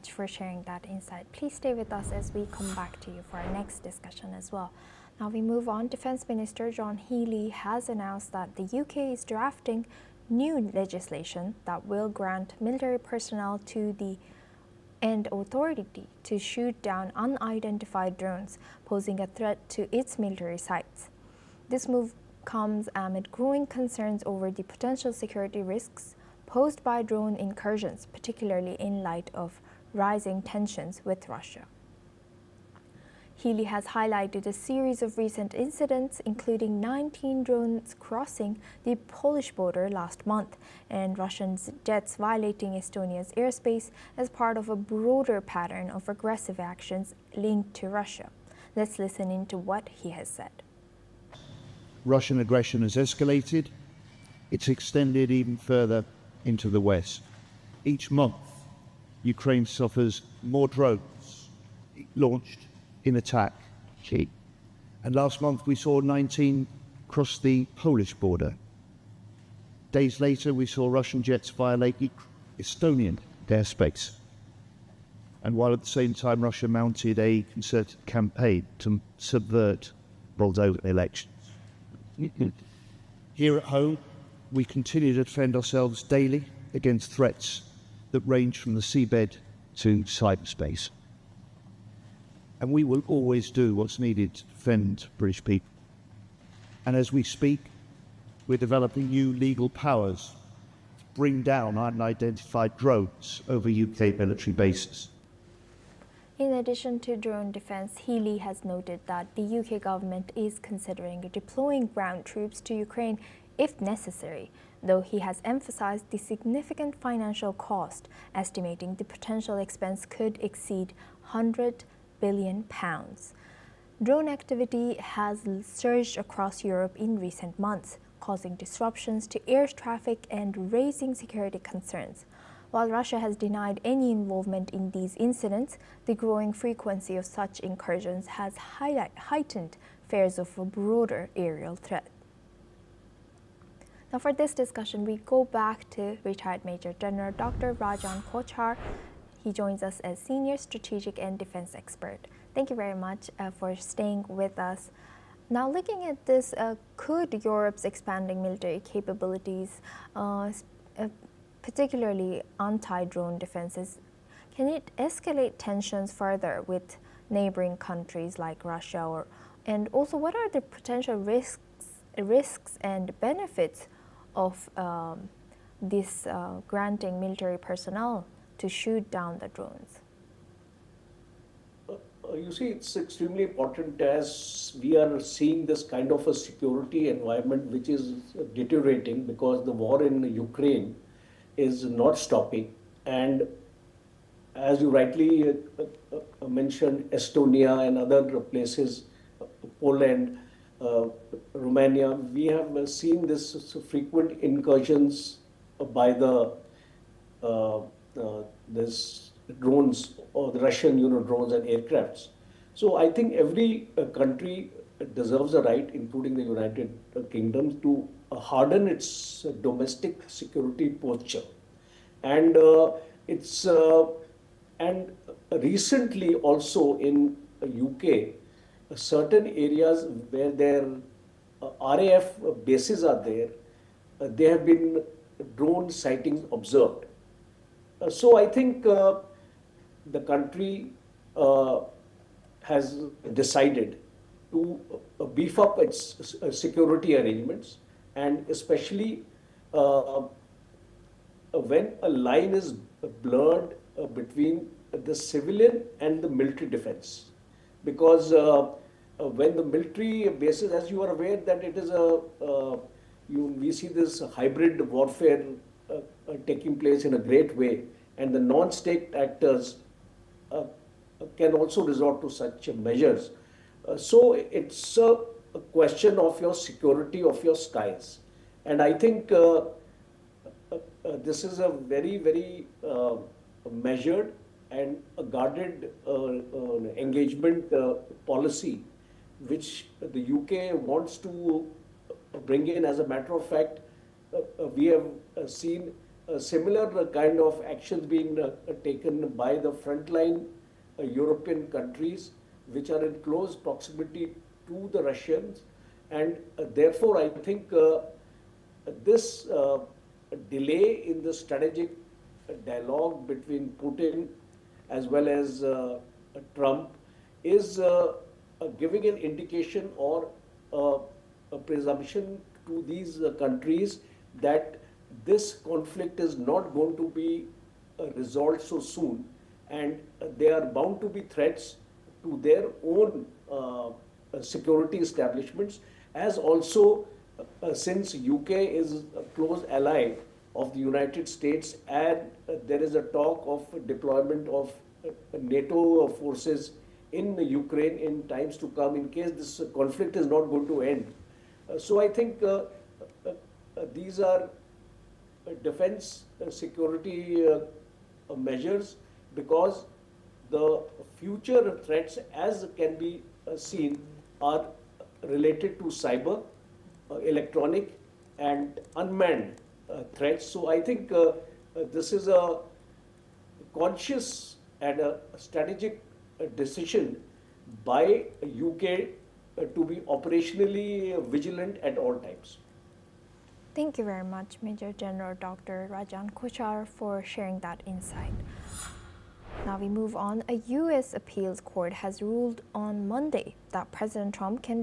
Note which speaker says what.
Speaker 1: much for sharing that insight. Please stay with us as we come back to you for our next discussion as well. Now we move on. Defence Minister John Healey has announced that the UK is drafting new legislation that will grant military personnel to the authority to shoot down unidentified drones posing a threat to its military sites. This move comes amid growing concerns over the potential security risks posed by drone incursions, particularly in light of rising tensions with Russia. Healey has highlighted a series of recent incidents, including 19 drones crossing the Polish border last month and Russian jets violating Estonia's airspace as part of a broader pattern of aggressive actions linked to Russia. Let's listen into what he has said.
Speaker 2: Russian aggression has escalated. It's extended even further into the west. Each month, Ukraine suffers more drones launched in attack. And last month we saw 19 cross the Polish border. Days later we saw Russian jets violate Estonian airspace. And while at the same time Russia mounted a concerted campaign to subvert Moldova elections. Here at home we continue to defend ourselves daily against threats that range from the seabed to cyberspace. And we will always do what's needed to defend British people. And as we speak, we're developing new legal powers to bring down unidentified drones over UK military bases.
Speaker 1: In addition to drone defense, Healey has noted that the UK government is considering deploying ground troops to Ukraine if necessary, though he has emphasized the significant financial cost, estimating the potential expense could exceed £100 billion. Drone activity has surged across Europe in recent months, causing disruptions to air traffic and raising security concerns. While Russia has denied any involvement in these incidents, the growing frequency of such incursions has heightened fears of a broader aerial threat. Now for this discussion, we go back to retired Major General Dr. Rajan Kochhar. He joins us as Senior Strategic and Defense Expert. Thank you very much for staying with us. Now looking at this, could Europe's expanding military capabilities, particularly anti-drone defenses, can it escalate tensions further with neighboring countries like Russia? And also, what are the potential risks and benefits of this granting military personnel to shoot down the drones?
Speaker 3: You see, it's extremely important as we are seeing this kind of a security environment which is deteriorating because the war in Ukraine is not stopping. And as you rightly mentioned, Estonia and other places, Poland, Romania, we have seen this frequent incursions by the this drones or the Russian drones and aircrafts. So I think every country deserves a right, including the United Kingdom, to harden its domestic security posture. And and recently also in UK, certain areas where their RAF bases are there, there have been drone sightings observed. So I think the country has decided to beef up its security arrangements, and especially when a line is blurred between the civilian and the military defense. Because when the military bases, as you are aware, that it is we see this hybrid warfare taking place in a great way, and the non-state actors can also resort to such measures. So it's a question of your security of your skies. And I think this is a very, very measured and a guarded engagement policy, which the UK wants to bring in. As a matter of fact, we have seen similar kind of actions being taken by the frontline European countries, which are in close proximity to the Russians, and therefore I think this delay in the strategic dialogue between Putin as well as Trump is giving an indication or a presumption to these countries that this conflict is not going to be resolved so soon, and there are bound to be threats to their own security establishments, as also since UK is a close ally of the United States, and there is a talk of deployment of NATO forces in Ukraine in times to come in case this conflict is not going to end. So I think these are defense security measures, because the future threats, as can be seen, are related to cyber, electronic and unmanned threats. So I think this is a conscious and a strategic decision by UK to be operationally vigilant at all times.
Speaker 1: Thank you very much, Major General Dr. Rajan Kochar, for sharing that insight. Now we move on. A U.S. appeals court has ruled on Monday that President Trump can